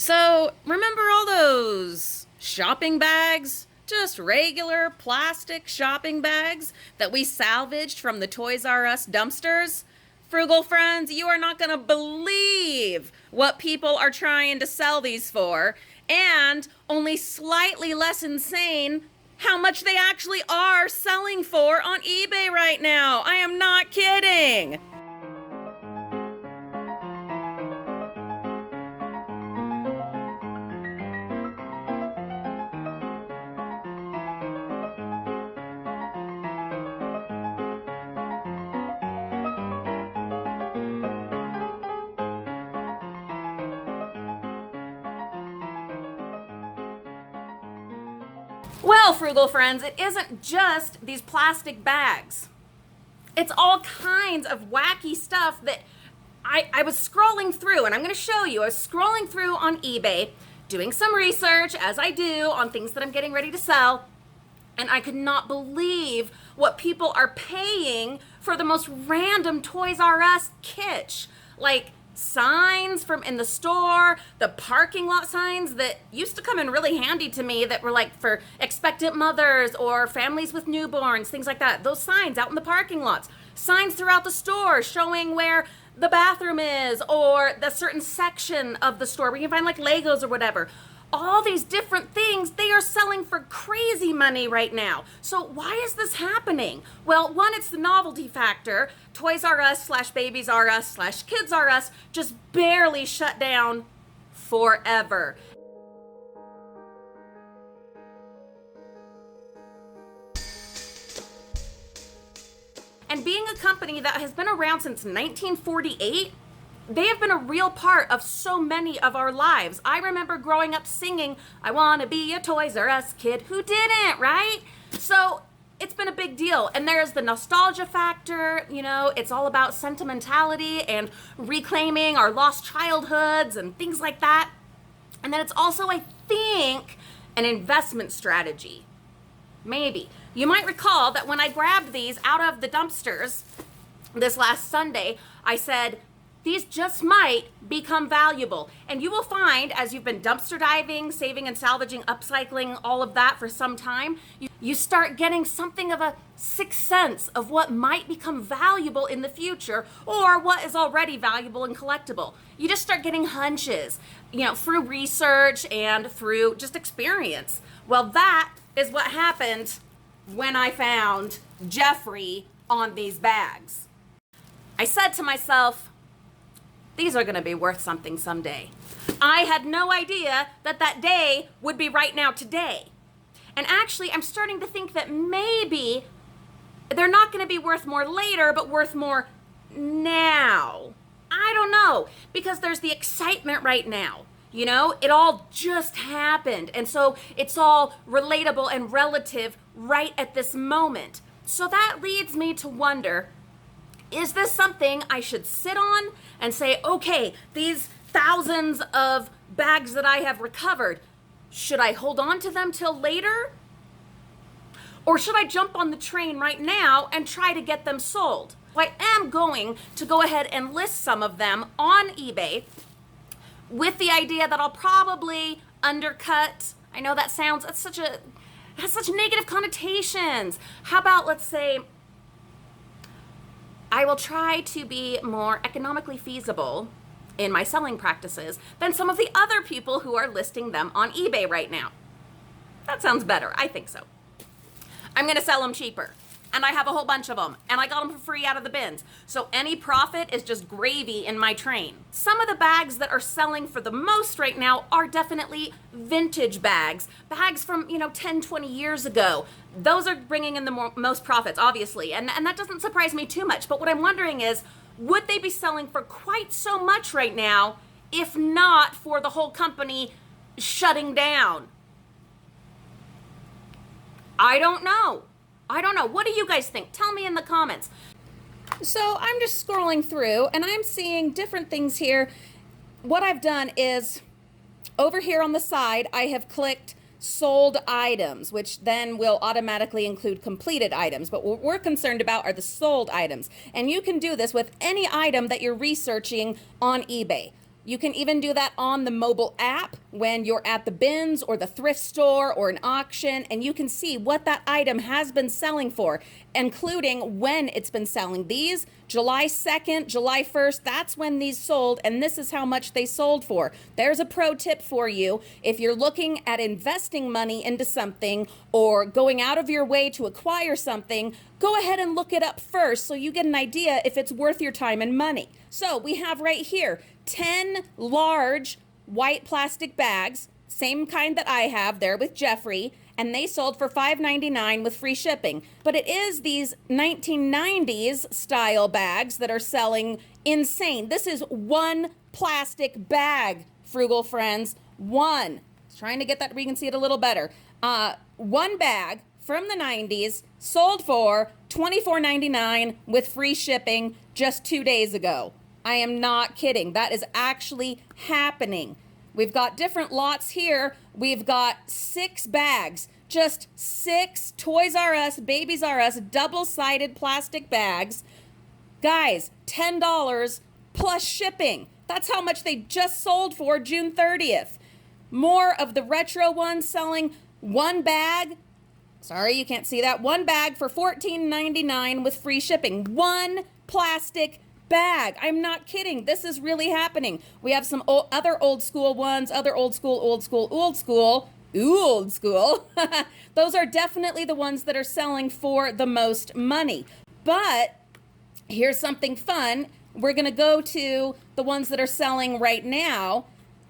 So, remember all those shopping bags? Just regular plastic shopping bags that we salvaged from the Toys R Us dumpsters? Frugal friends, you are not going to believe what people are trying to sell these for, and only slightly less insane how much they actually are selling for on eBay right now. I am not kidding. Well, Frugal friends, it isn't just these plastic bags. It's all kinds of wacky stuff that I was scrolling through, and I'm going to show you. I was scrolling through on eBay, doing some research, as I do, on things that I'm getting ready to sell, and I could not believe what people are paying for the most random Toys R Us kitsch. Like signs from in the store, the parking lot signs that used to come in really handy to me that were like for expectant mothers or families with newborns, things like that. Those signs out in the parking lots, signs throughout the store showing where the bathroom is or the certain section of the store where you can find like Legos or whatever. All these different things, they are selling for crazy money right now. So why is this happening? Well, one, it's the novelty factor. Toys R Us / Babies R Us / Kids R Us just barely shut down forever. And being a company that has been around since 1948, they have been a real part of so many of our lives. I remember growing up singing, I want to be a Toys R Us kid. Who didn't, right? So it's been a big deal. And there's the nostalgia factor, it's all about sentimentality and reclaiming our lost childhoods and things like that. And then it's also, I think, an investment strategy. Maybe. You might recall that when I grabbed these out of the dumpsters this last Sunday, I said, these just might become valuable. And you will find, as you've been dumpster diving, saving and salvaging, upcycling, all of that for some time, you start getting something of a sixth sense of what might become valuable in the future or what is already valuable and collectible. You just start getting hunches, through research and through just experience. Well, that is what happened when I found Jeffrey on these bags. I said to myself, these are going to be worth something someday. I had no idea that day would be right now today. And actually, I'm starting to think that maybe they're not going to be worth more later, but worth more now. I don't know, because there's the excitement right now. It all just happened. And so it's all relatable and relative right at this moment. So that leads me to wonder, is this something I should sit on and say, okay, these thousands of bags that I have recovered, should I hold on to them till later? Or should I jump on the train right now and try to get them sold? I am going to go ahead and list some of them on eBay with the idea that I'll probably undercut. I know that has such negative connotations. How about, let's say, I will try to be more economically feasible in my selling practices than some of the other people who are listing them on eBay right now. That sounds better. I think so. I'm going to sell them cheaper. And I have a whole bunch of them. And I got them for free out of the bins. So any profit is just gravy in my train. Some of the bags that are selling for the most right now are definitely vintage bags. Bags from, 10, 20 years ago. Those are bringing in the most profits, obviously. And that doesn't surprise me too much. But what I'm wondering is, would they be selling for quite so much right now if not for the whole company shutting down? I don't know. What do you guys think? Tell me in the comments. So I'm just scrolling through and I'm seeing different things here. What I've done is over here on the side, I have clicked sold items, which then will automatically include completed items. But what we're concerned about are the sold items. And you can do this with any item that you're researching on eBay. You can even do that on the mobile app when you're at the bins or the thrift store or an auction, and you can see what that item has been selling for, including when it's been selling. These, July 2nd, July 1st, that's when these sold, and this is how much they sold for. There's a pro tip for you. If you're looking at investing money into something or going out of your way to acquire something, go ahead and look it up first so you get an idea if it's worth your time and money. So we have right here 10 large white plastic bags, same kind that I have there with Jeffrey, and they sold for $5.99 with free shipping. But it is these 1990s style bags that are selling insane. This is one plastic bag, Frugal Friends, one. Trying to get that where you can see it a little better. One bag from the 90s sold for $24.99 with free shipping just 2 days ago. I am not kidding. That is actually happening. We've got different lots here. We've got 6 bags, just 6 Toys R Us, Babies R Us, double-sided plastic bags. Guys, $10 plus shipping. That's how much they just sold for June 30th. More of the retro ones selling one bag. Sorry, you can't see that. One bag for $14.99 with free shipping. One plastic bag. I'm not kidding. This is really happening. We have some other old school ones, other old school. Those are definitely the ones that are selling for the most money. But here's something fun. We're going to go to the ones that are selling right now.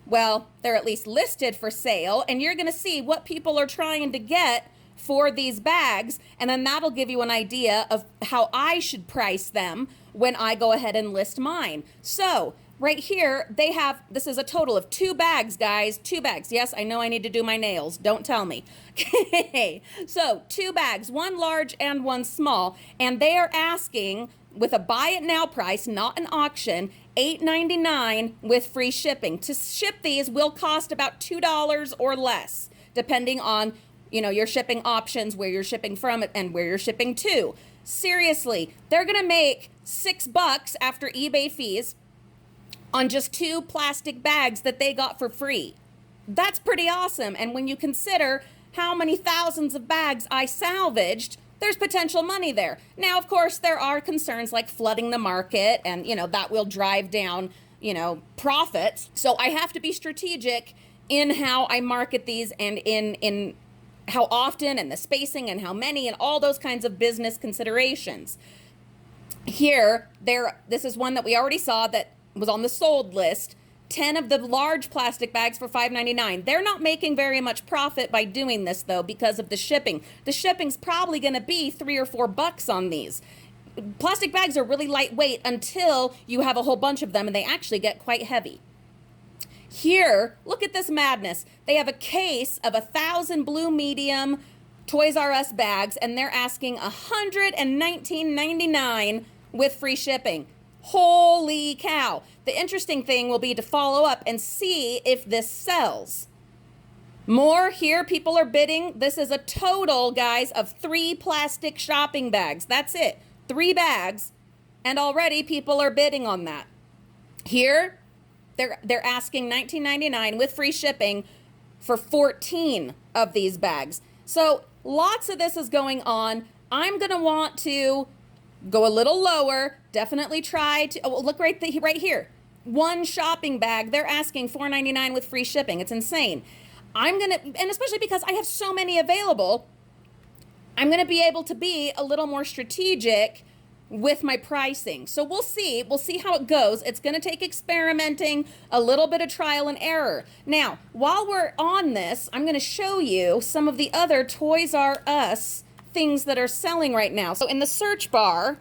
Well, they're at least listed for sale, and you're going to see what people are trying to get for these bags, and then that'll give you an idea of how I should price them when I go ahead and list mine. So right here, they have, this is a total of 2 bags, guys, 2 bags. Yes, I know I need to do my nails. Don't tell me. Okay, so 2 bags, one large and one small, and they are asking, with a buy it now price, not an auction, $8.99 with free shipping. To ship these will cost about $2 or less, depending on your shipping options, where you're shipping from and where you're shipping to. Seriously, they're gonna make $6 after eBay fees on just 2 plastic bags that they got for free. That's pretty awesome. And when you consider how many thousands of bags I salvaged, there's potential money there. Now, of course, there are concerns like flooding the market, and that will drive down, profits. So I have to be strategic in how I market these, and in how often, and the spacing, and how many, and all those kinds of business considerations. Here, this is one that we already saw that was on the sold list. 10 of the large plastic bags for $5.99. They're not making very much profit by doing this, though, because of the shipping. The shipping's probably going to be $3 or $4 on these. Plastic bags are really lightweight until you have a whole bunch of them, and they actually get quite heavy. Here, look at this madness. They have a case of 1,000 blue medium Toys R Us bags, and they're asking $119.99 with free shipping. Holy cow. The interesting thing will be to follow up and see if this sells. More here, people are bidding. This is a total, guys, of 3 plastic shopping bags. That's it. 3 bags, and already people are bidding on that. Here, they're asking $19.99 with free shipping for 14 of these bags. So lots of this is going on. I'm going to want to go a little lower. Definitely try to, look right here. 1 shopping bag, they're asking $4.99 with free shipping. It's insane. And especially because I have so many available, I'm going to be able to be a little more strategic with my pricing. So we'll see how it goes. It's going to take experimenting, a little bit of trial and error. Now, while we're on this, I'm going to show you some of the other Toys R Us things that are selling right now. So in the search bar,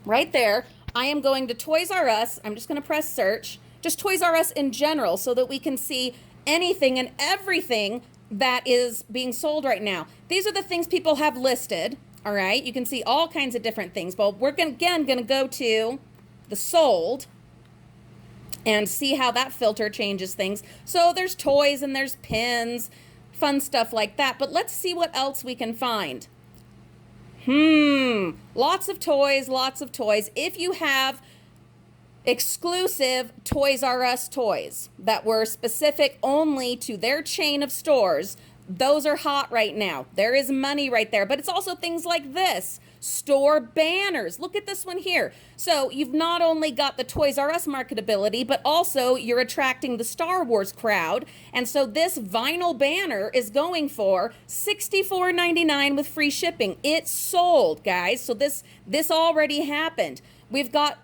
right there, I am going to Toys R Us. I'm just going to press search, just Toys R Us in general, so that we can see anything and everything that is being sold right now. These are the things people have listed. All right, you can see all kinds of different things. But we're going to go to the sold and see how that filter changes things. So there's toys and there's pins, fun stuff like that. But let's see what else we can find. Lots of toys, lots of toys. If you have exclusive Toys R Us toys that were specific only to their chain of stores. Those are hot right now. There is money right there. But it's also things like this. Store banners. Look at this one here. So you've not only got the Toys R Us marketability, but also you're attracting the Star Wars crowd. And so this vinyl banner is going for $64.99 with free shipping. It's sold, guys. So this already happened. We've got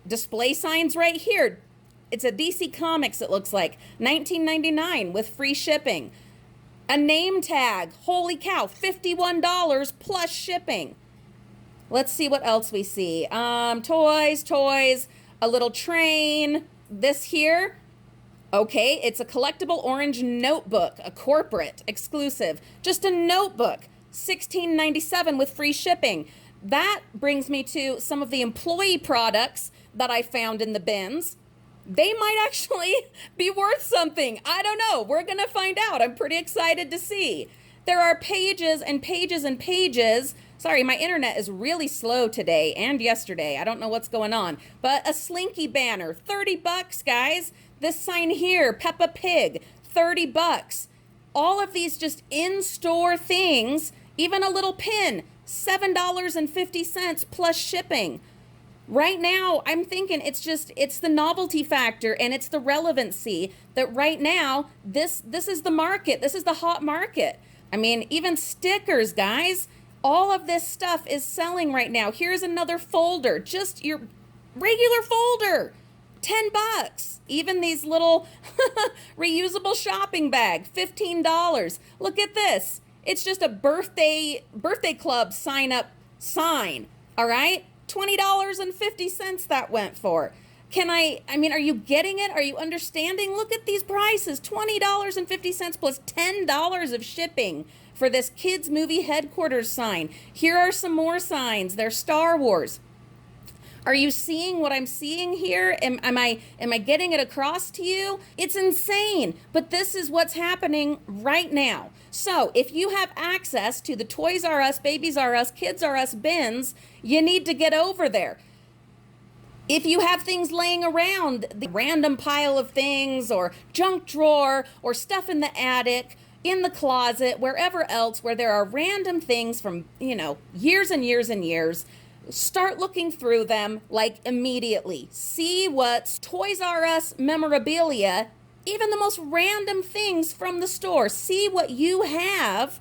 display signs right here. It's a DC Comics, it looks like. $19.99 with free shipping. A name tag. Holy cow. $51 plus shipping. Let's see what else we see. Toys, a little train. This here. Okay, it's a collectible orange notebook, a corporate exclusive. Just a notebook. $16.97 with free shipping. That brings me to some of the employee products that I found in the bins. They might actually be worth something. I don't know. We're going to find out. I'm pretty excited to see. There are pages and pages and pages. Sorry, my internet is really slow today and yesterday. I don't know what's going on. But a Slinky banner, $30, guys. This sign here, Peppa Pig, $30. All of these just in-store things, even a little pin, $7.50 plus shipping. Right now, I'm thinking it's the novelty factor and it's the relevancy that right now, this is the market. This is the hot market. I mean, even stickers, guys. All of this stuff is selling right now. Here's another folder, just your regular folder, $10. Even these little reusable shopping bag, $15. Look at this. It's just a birthday club sign sign, all right? $20.50 that went for. I mean, are you getting it? Are you understanding? Look at these prices, $20.50 plus $10 of shipping for this kids movie headquarters sign. Here are some more signs. They're Star Wars. Are you seeing what I'm seeing here? Am I getting it across to you? It's insane, but this is what's happening right now. So if you have access to the Toys R Us, Babies R Us, Kids R Us bins, you need to get over there. If you have things laying around, the random pile of things or junk drawer or stuff in the attic, in the closet, wherever else where there are random things from, years and years and years, start looking through them like immediately. See what's Toys R Us memorabilia, even the most random things from the store. See what you have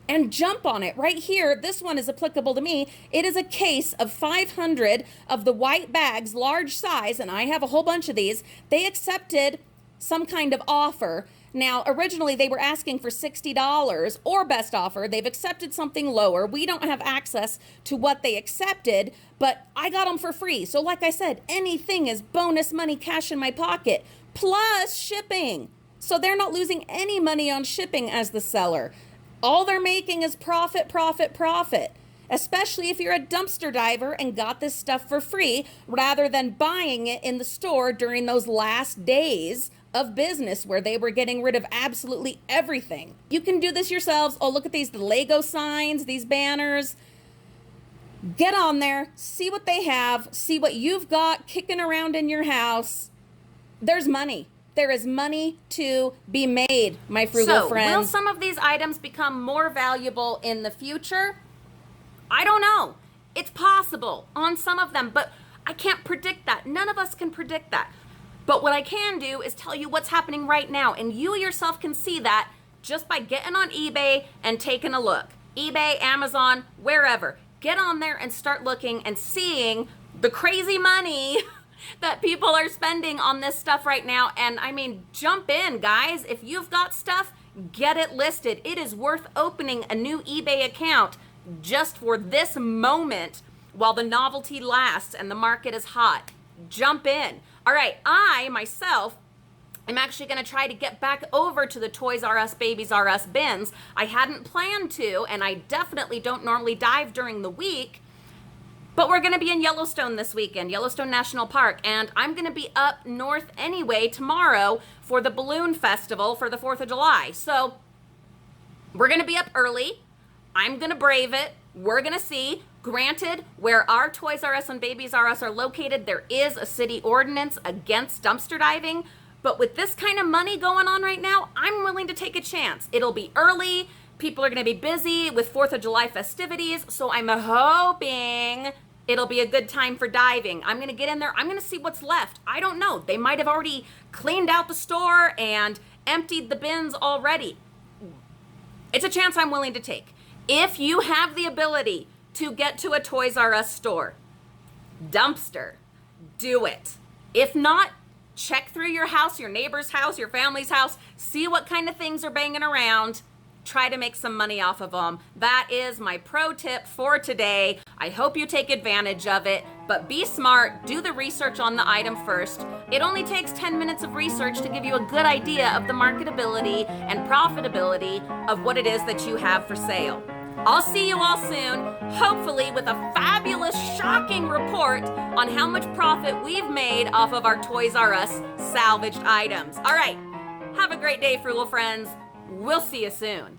and jump on it right here. This one is applicable to me. It is a case of 500 of the white bags, large size, and I have a whole bunch of these. They accepted some kind of offer. Now, originally they were asking for $60 or best offer. They've accepted something lower. We don't have access to what they accepted, but I got them for free. So like I said, anything is bonus money, cash in my pocket, plus shipping. So they're not losing any money on shipping as the seller. All they're making is profit, profit, profit. Especially if you're a dumpster diver and got this stuff for free rather than buying it in the store during those last days of business where they were getting rid of absolutely everything. You can do this yourselves. Oh, look at these, the Lego signs, these banners. Get on there, see what they have, see what you've got kicking around in your house. There's money. There is money to be made, my frugal friends. Will some of these items become more valuable in the future? I don't know. It's possible on some of them, but I can't predict that. None of us can predict that. But what I can do is tell you what's happening right now, and you yourself can see that just by getting on eBay and taking a look. eBay, Amazon, wherever. Get on there and start looking and seeing the crazy money that people are spending on this stuff right now. And I mean, jump in, guys. If you've got stuff, get it listed. It is worth opening a new eBay account just for this moment while the novelty lasts and the market is hot. Jump in. All right, I myself am actually going to try to get back over to the Toys R Us, Babies R Us bins. I hadn't planned to, and I definitely don't normally dive during the week, but we're going to be in Yellowstone this weekend, Yellowstone National Park, and I'm going to be up north anyway tomorrow for the Balloon Festival for the 4th of July. So we're going to be up early. I'm going to brave it. we're gonna see. Granted, where our Toys R Us and Babies R Us are located, there is a city ordinance against dumpster diving. But with this kind of money going on right now, I'm willing to take a chance. It'll be early. People are gonna be busy with 4th of July festivities. So I'm hoping it'll be a good time for diving. I'm gonna get in there. I'm gonna see what's left. I don't know. They might have already cleaned out the store and emptied the bins already. It's a chance I'm willing to take. If you have the ability to get to a Toys R Us store, dumpster, do it. If not, check through your house, your neighbor's house, your family's house, see what kind of things are banging around. Try to make some money off of them. That is my pro tip for today. I hope you take advantage of it, but be smart, do the research on the item first. It only takes 10 minutes of research to give you a good idea of the marketability and profitability of what it is that you have for sale. I'll see you all soon, hopefully with a fabulous, shocking report on how much profit we've made off of our Toys R Us salvaged items. All right, have a great day, Frugal Friends. We'll see you soon.